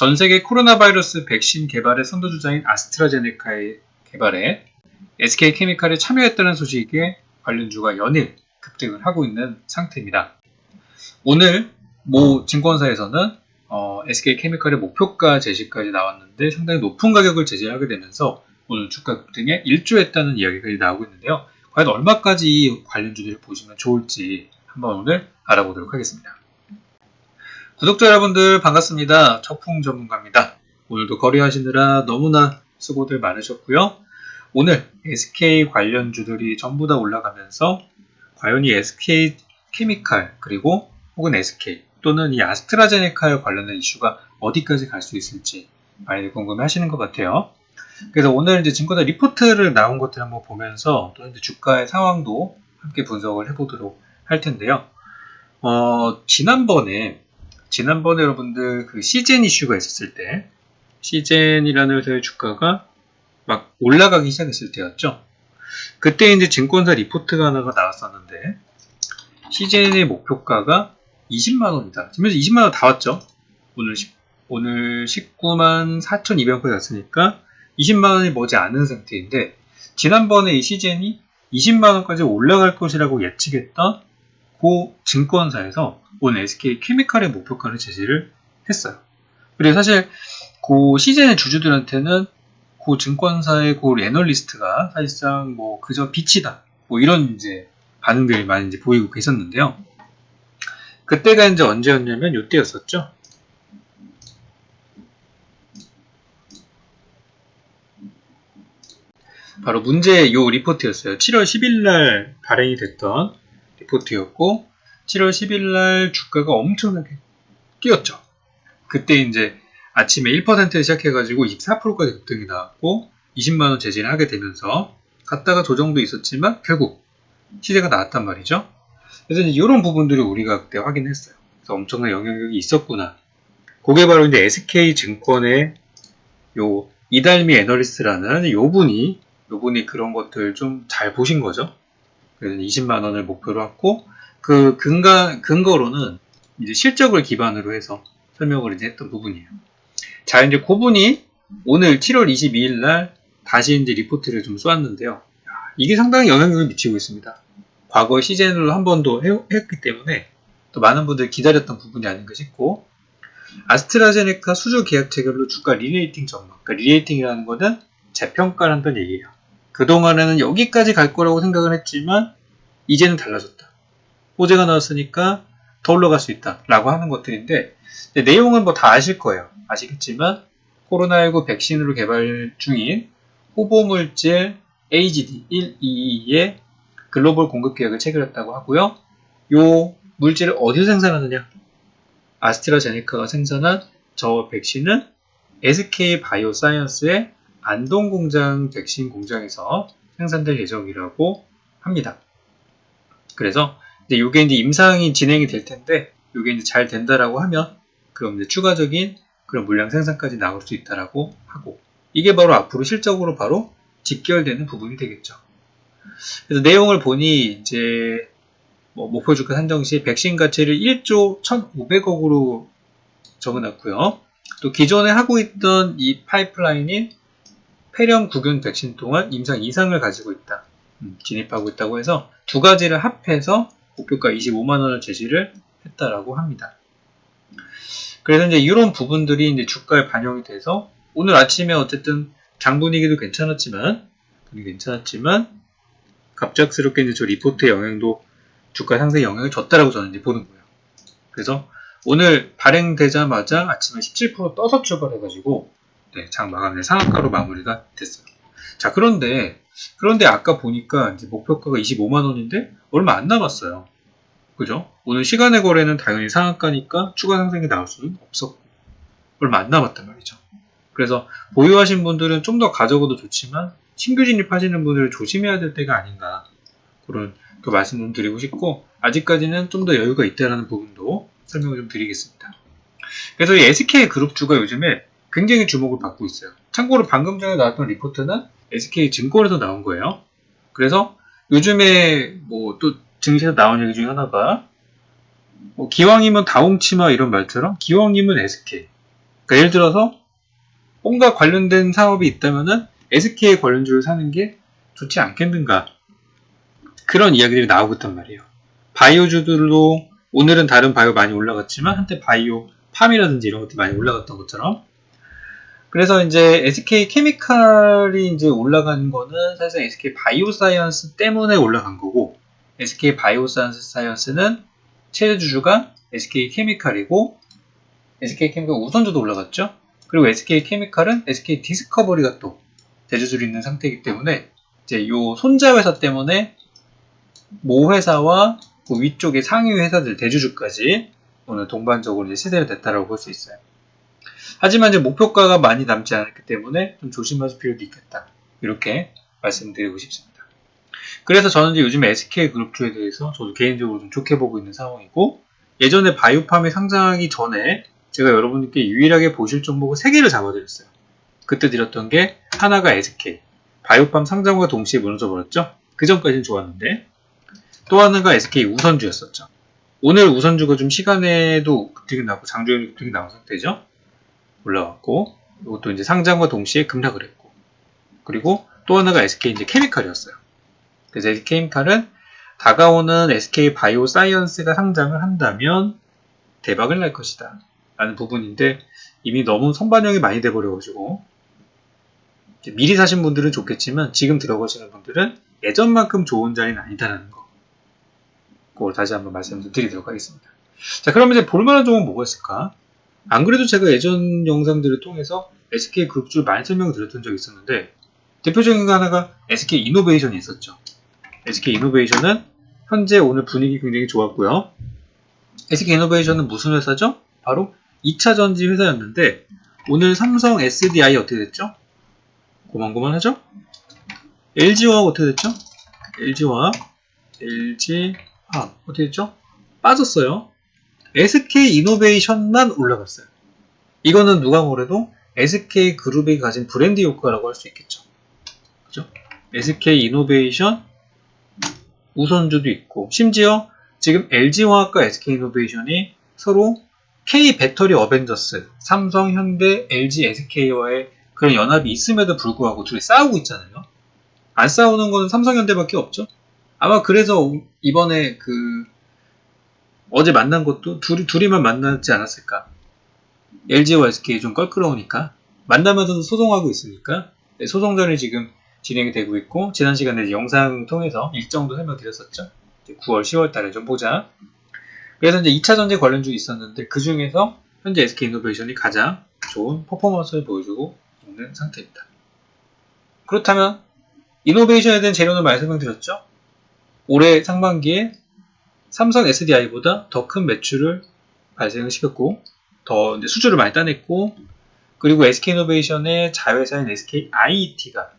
전 세계 코로나 바이러스 백신 개발의 선도주자인 아스트라제네카의 개발에 SK케미칼이 참여했다는 소식에 관련주가 연일 급등을 하고 있는 상태입니다. 오늘 모 증권사에서는 SK케미칼의 목표가 제시까지 나왔는데 상당히 높은 가격을 제시하게 되면서 오늘 주가 급등에 일조했다는 이야기까지 나오고 있는데요. 과연 얼마까지 이 관련주들을 보시면 좋을지 한번 오늘 알아보도록 하겠습니다. 구독자 여러분들 반갑습니다. 척풍 전문가입니다. 오늘도 거래하시느라 너무나 수고들 많으셨고요. 오늘 SK 관련주들이 전부 다 올라가면서 과연 이 SK케미칼 그리고 혹은 SK 또는 이 아스트라제네카에 관련된 이슈가 어디까지 갈 수 있을지 많이 궁금해 하시는 것 같아요. 그래서 오늘 이제 증권사 리포트를 나온 것들 한번 보면서 또 이제 주가의 상황도 함께 분석을 해보도록 할 텐데요. 지난번에 여러분들 그 시젠 이슈가 있었을 때 시젠이라는 회사의 주가가 막 올라가기 시작했을 때였죠. 그때 이제 증권사 리포트가 하나가 나왔었는데 시젠의 목표가가 20만원이다. 지금 20만원 다 왔죠. 오늘 19만 4,200원까지 왔으니까 20만원이 머지 않은 상태인데 지난번에 이 시젠이 20만원까지 올라갈 것이라고 예측했던 그 증권사에서 오늘 SK케미칼의 목표가를 제시를 했어요. 그리고 사실 그 시즌의 주주들한테는 그 증권사의 그 애널리스트가 사실상 뭐 그저 빛이다 뭐 이런 이제 반응들이 많이 이제 보이고 계셨는데요. 그때가 이제 언제였냐면 이때였었죠. 바로 문제의 요 리포트였어요. 7월 10일 날 발행이 됐던 리포트였고 7월 10일 날 주가가 엄청나게 뛰었죠. 그때 이제 아침에 1% 시작해가지고 24%까지 급등이 나왔고 20만원 제시를 하게 되면서 갔다가 조정도 있었지만 결국 시세가 나왔단 말이죠. 그래서 이제 이런 부분들을 우리가 그때 확인했어요. 그래서 엄청난 영향력이 있었구나. 그게 바로 이제 SK증권의 요 이달미 애널리스트라는 요 분이 그런 것들 좀 잘 보신 거죠. 그래서 20만원을 목표로 했고 그 근거로는 이제 실적을 기반으로 해서 설명을 이제 했던 부분이에요. 자, 이제 그분이 오늘 7월 22일 날 다시 이제 리포트를 좀 쏘았는데요. 이게 상당히 영향력을 미치고 있습니다. 과거 시즌으로 한 번도 했기 때문에 또 많은 분들이 기다렸던 부분이 아닌가 싶고 아스트라제네카 수주 계약 체결로 주가 리레이팅 전망. 그러니까 리레이팅이라는 거는 재평가를 한다는 얘기예요. 그동안에는 여기까지 갈 거라고 생각을 했지만 이제는 달라졌다. 호재가 나왔으니까 더 올라갈 수 있다 라고 하는 것들인데 내용은 뭐 다 아실 거예요. 아시겠지만 코로나19 백신으로 개발 중인 후보물질 AGD122의 글로벌 공급 계약을 체결했다고 하고요. 이 물질을 어디서 생산하느냐? 아스트라제네카가 생산한 저 백신은 SK바이오사이언스의 안동공장 백신 공장에서 생산될 예정이라고 합니다. 그래서 이게 이제 임상이 진행이 될 텐데 이게 이제 잘 된다라고 하면 그럼 이제 추가적인 그런 물량 생산까지 나올 수 있다라고 하고 이게 바로 앞으로 실적으로 바로 직결되는 부분이 되겠죠. 그래서 내용을 보니 이제 목표 주가 산정 시 백신 가치를 1조 1,500억으로 적어놨고요. 또 기존에 하고 있던 이 파이프라인인 폐렴 구균 백신 또한 임상 이상을 가지고 있다. 진입하고 있다고 해서 두 가지를 합해서 목표가 25만원을 제시를 했다라고 합니다. 그래서 이제 이런 부분들이 이제 주가에 반영이 돼서 오늘 아침에 어쨌든 장 분위기도 괜찮았지만 갑작스럽게 이제 저 리포트의 영향도 주가 상승에 영향을 줬다라고 저는 이제 보는 거예요. 그래서 오늘 발행되자마자 아침에 17% 떠서 출발해가지고 장 마감일 상한가로 마무리가 됐어요. 자, 그런데 아까 보니까 이제 목표가가 25만원인데 얼마 안 남았어요. 그죠? 오늘 시간의 거래는 당연히 상한가니까 추가 상승이 나올 수는 없었고 얼마 안 남았단 말이죠. 그래서 보유하신 분들은 좀 더 가져가도 좋지만 신규 진입하시는 분들은 조심해야 될 때가 아닌가 그런 그 말씀 좀 드리고 싶고 아직까지는 좀 더 여유가 있다는 부분도 설명을 좀 드리겠습니다. 그래서 이 SK그룹주가 요즘에 굉장히 주목을 받고 있어요. 참고로 방금 전에 나왔던 리포트는 SK증권에서 나온 거예요. 그래서 요즘에 뭐 또 증시에서 나온 얘기 중에 하나가 기왕이면 다홍치마 이런 말처럼 기왕이면 SK 그러니까 예를 들어서 뭔가 관련된 사업이 있다면은 SK 관련주를 사는 게 좋지 않겠는가. 그런 이야기들이 나오고 있단 말이에요. 바이오주들도 오늘은 다른 바이오 많이 올라갔지만 한때 바이오 팜이라든지 이런 것들이 많이 올라갔던 것처럼. 그래서 이제 SK 케미칼이 이제 올라간 거는 사실 SK 바이오사이언스 때문에 올라간 거고, SK 바이오사이언스는 최대주주가 SK 케미칼이고, SK 케미칼 우선주도 올라갔죠. 그리고 SK 케미칼은 SK 디스커버리가 또 대주주로 있는 상태이기 때문에 이제 요 손자 회사 때문에 모 회사와 그 위쪽의 상위 회사들 대주주까지 오늘 동반적으로 이제 시세가 됐다라고 볼 수 있어요. 하지만 이제 목표가가 많이 남지 않았기 때문에 좀 조심하실 필요도 있겠다. 이렇게 말씀드리고 싶습니다. 그래서 저는 이제 요즘에 SK그룹주에 대해서 저도 개인적으로 좀 좋게 보고 있는 상황이고, 예전에 바이오팜이 상장하기 전에 제가 여러분께 유일하게 보실 종목을 3개를 잡아드렸어요. 그때 드렸던 게 하나가 SK, 바이오팜 상장과 동시에 무너져버렸죠. 그 전까지는 좋았는데, 또 하나가 SK 우선주였었죠. 오늘 우선주가 좀 시간에도 급등이 나고 장중에도 급등이 나온 상태죠. 올라왔고, 이것도 이제 상장과 동시에 급락을 했고, 그리고 또 하나가 SK 이제 케미칼이었어요. 그래서 SK 케미칼은 다가오는 SK 바이오사이언스가 상장을 한다면 대박을 날 것이다 라는 부분인데, 이미 너무 선반영이 많이 돼버려가지고 미리 사신 분들은 좋겠지만 지금 들어가시는 분들은 예전만큼 좋은 자리는 아니다라는 거, 그걸 다시 한번 말씀드리도록 하겠습니다. 자, 그러면 이제 볼만한 종목은 뭐가 있을까? 안 그래도 제가 예전 영상들을 통해서 SK그룹주를 많이 설명드렸던 적이 있었는데, 대표적인 거 하나가 SK이노베이션이 있었죠. SK이노베이션은 현재 오늘 분위기 굉장히 좋았고요. SK이노베이션은 무슨 회사죠? 바로 2차전지 회사였는데, 오늘 삼성 SDI 어떻게 됐죠? 고만고만하죠? LG화학 어떻게 됐죠? LG화학 어떻게 됐죠? 빠졌어요. SK이노베이션만 올라갔어요. 이거는 누가 뭐래도 SK그룹이 가진 브랜드 효과라고 할 수 있겠죠. 그죠? SK이노베이션 우선주도 있고, 심지어 지금 LG화학과 SK이노베이션이 서로 K배터리 어벤져스, 삼성, 현대, LG, SK와의 그런 연합이 있음에도 불구하고 둘이 싸우고 있잖아요. 안 싸우는 건 삼성, 현대밖에 없죠. 아마 그래서 이번에 어제 만난 것도 둘이만 만났지 않았을까. LG와 SK 좀 껄끄러우니까 만나면서도 소송하고 있으니까 소송전이 지금 진행이 되고 있고, 지난 시간에 영상 통해서 일정도 설명드렸었죠. 9월, 10월 달에 좀 보자. 그래서 이제 2차 전지 관련주 있었는데 그 중에서 현재 SK이노베이션이 가장 좋은 퍼포먼스를 보여주고 있는 상태입니다. 그렇다면 이노베이션에 대한 재료는 많이 설명드렸죠. 올해 상반기에 삼성 SDI보다 더 큰 매출을 발생을 시켰고, 더 이제 수주를 많이 따냈고, 그리고 SK이노베이션의 자회사인 SKIT가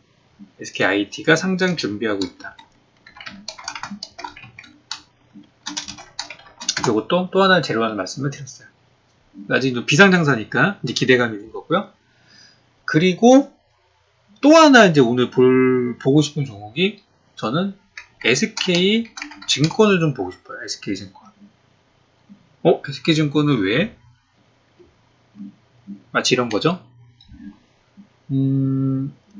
상장 준비하고 있다. 이것도 또 하나의 재료라는 말씀을 드렸어요. 아직 비상장사니까 이제 기대감이 있는 거고요. 그리고 또 하나 이제 오늘 보고 싶은 종목이, 저는 SK증권을 좀 보고 싶어요. SK증권. SK증권은 왜? 마치 이런 거죠.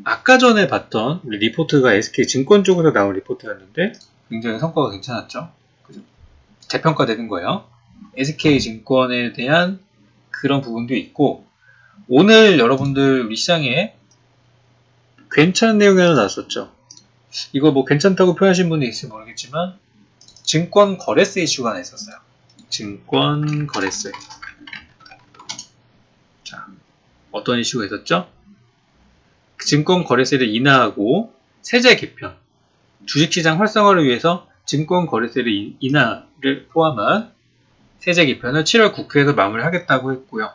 아까 전에 봤던 리포트가 SK증권 쪽에서 나온 리포트였는데 굉장히 성과가 괜찮았죠. 그죠? 재평가되는 거예요. SK증권에 대한 그런 부분도 있고, 오늘 여러분들 우리 시장에 괜찮은 내용이 하나 나왔었죠. 이거 뭐 괜찮다고 표현하신 분이 있을지 모르겠지만 증권 거래세 이슈가 하나 있었어요. 증권 거래세. 자, 어떤 이슈가 있었죠? 증권 거래세를 인하하고 세제 개편, 주식시장 활성화를 위해서 증권 거래세를 인하를 포함한 세제 개편을 7월 국회에서 마무리하겠다고 했고요.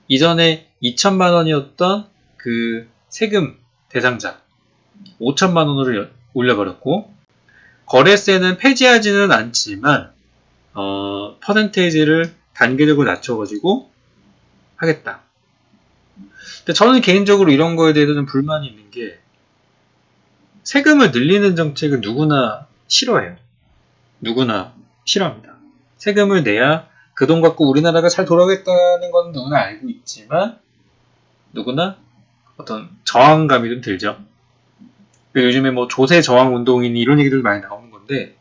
이전에 2천만 원이었던 그 세금 대상자 5천만 원으로 올려버렸고, 거래세는 폐지하지는 않지만 퍼센테이지를 단계적으로 낮춰가지고 하겠다. 근데 저는 개인적으로 이런 거에 대해서 좀 불만이 있는 게, 세금을 늘리는 정책은 누구나 싫어해요. 누구나 싫어합니다. 세금을 내야 그 돈 갖고 우리나라가 잘 돌아가겠다는 건 누구나 알고 있지만, 누구나 어떤 저항감이 좀 들죠. 요즘에 뭐 조세 저항 운동이니 이런 얘기들 많이 나오는 건데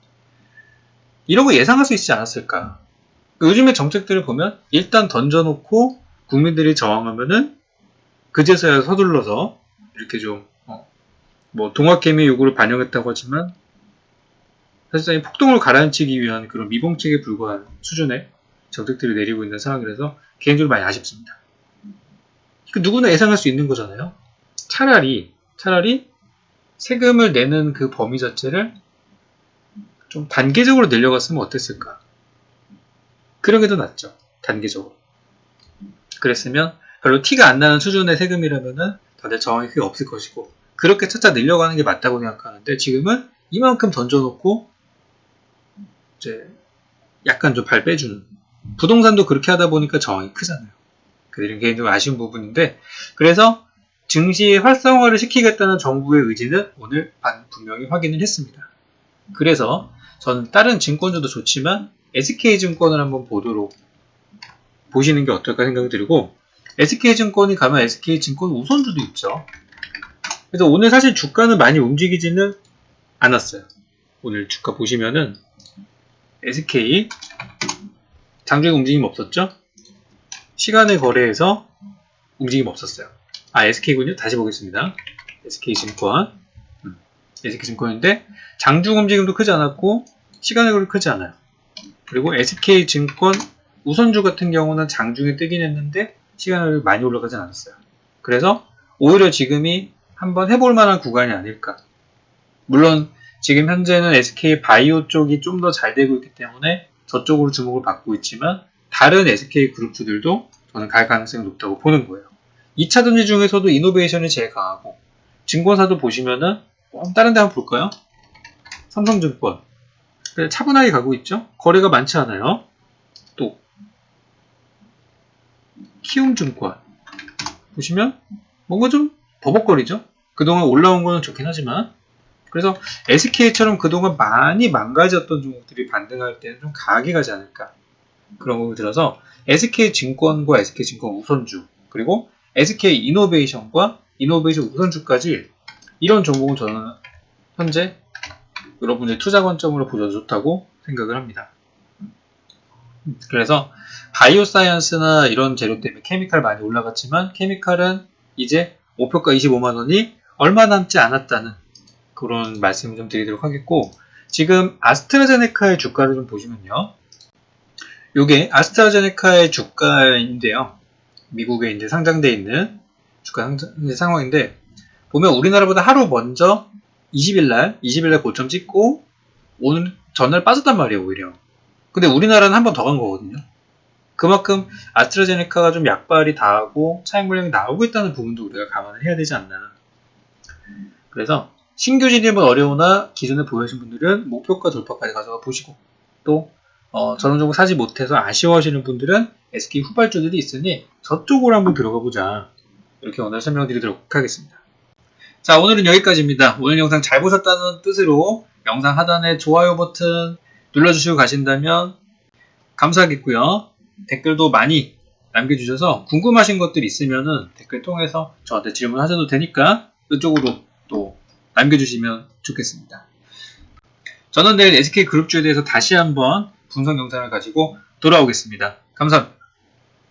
이런 거 예상할 수 있지 않았을까? 요즘의 정책들을 보면 일단 던져놓고 국민들이 저항하면은 그제서야 서둘러서 이렇게 좀 뭐 동학개미 요구를 반영했다고 하지만 사실상 이 폭동을 가라앉히기 위한 그런 미봉책에 불과한 수준의 정책들을 내리고 있는 상황이라서 개인적으로 많이 아쉽습니다. 누구나 예상할 수 있는 거잖아요. 차라리 세금을 내는 그 범위 자체를 좀 단계적으로 내려갔으면 어땠을까? 그런 게 더 낫죠. 단계적으로. 그랬으면 별로 티가 안 나는 수준의 세금이라면은 다들 저항이 크게 없을 것이고 그렇게 차차 늘려가는 게 맞다고 생각하는데 지금은 이만큼 던져놓고 이제 약간 좀 발 빼주는 부동산도 그렇게 하다 보니까 저항이 크잖아요. 그들은 개인적으로 아쉬운 부분인데 그래서 증시 활성화를 시키겠다는 정부의 의지는 오늘 분명히 확인을 했습니다. 그래서 저는 다른 증권주도 좋지만 SK증권을 한번 보시는 게 어떨까 생각이 들고 SK증권이 가면 SK증권 우선주도 있죠. 그래서 오늘 사실 주가는 많이 움직이지는 않았어요. 오늘 주가 보시면은 SK 장중에 움직임 없었죠? 시간의 거래에서 움직임 없었어요. SK군요. 다시 보겠습니다. SK증권. SK증권인데 장중 움직임도 크지 않았고 시간의 거래 크지 않아요. 그리고 SK증권 우선주 같은 경우는 장중에 뜨긴 했는데 시간을 많이 올라가진 않았어요. 그래서 오히려 지금이 한번 해볼 만한 구간이 아닐까. 물론 지금 현재는 SK바이오 쪽이 좀 더 잘 되고 있기 때문에 저쪽으로 주목을 받고 있지만 다른 SK그룹주들도 저는 갈 가능성이 높다고 보는 거예요. 2차전지 중에서도 이노베이션이 제일 강하고 증권사도 보시면은 다른 데 한번 볼까요? 삼성증권 차분하게 가고 있죠? 거래가 많지 않아요. 또 키움증권 보시면 뭔가 좀 버벅거리죠? 그동안 올라온 거는 좋긴 하지만 그래서 SK처럼 그동안 많이 망가졌던 종목들이 반등할 때는 좀 강하게 가지 않을까 그런 부분이 들어서 SK증권과 SK증권 우선주 그리고 SK이노베이션과 이노베이션 우선주까지 이런 종목은 저는 현재 여러분의 투자 관점으로 보셔도 좋다고 생각을 합니다. 그래서 바이오 사이언스나 이런 재료 때문에 케미칼 많이 올라갔지만 케미칼은 이제 목표가 25만원이 얼마 남지 않았다는 그런 말씀을 좀 드리도록 하겠고 지금 아스트라제네카의 주가를 좀 보시면요. 요게 아스트라제네카의 주가인데요. 미국에 이제 상장되어 있는 주가 상황인데 보면 우리나라보다 하루 먼저 20일날 고점 찍고 오늘 전날 빠졌단 말이에요. 오히려. 근데 우리나라는 한 번 더 간 거거든요. 그만큼 아스트라제네카가 좀 약발이 닿고 차익 물량이 나오고 있다는 부분도 우리가 감안을 해야 되지 않나. 그래서 신규 진입은 어려우나 기존에 보유하신 분들은 목표가 돌파까지 가져가 보시고 또 저런 종목 사지 못해서 아쉬워하시는 분들은 SK 후발주들이 있으니 저쪽으로 한번 들어가 보자. 이렇게 오늘 설명드리도록 하겠습니다. 자, 오늘은 여기까지입니다. 오늘 영상 잘 보셨다는 뜻으로 영상 하단에 좋아요 버튼 눌러주시고 가신다면 감사하겠고요. 댓글도 많이 남겨주셔서 궁금하신 것들 있으면은 댓글 통해서 저한테 질문하셔도 되니까 이쪽으로 또 남겨주시면 좋겠습니다. 저는 내일 SK그룹주에 대해서 다시 한번 분석 영상을 가지고 돌아오겠습니다. 감사합니다.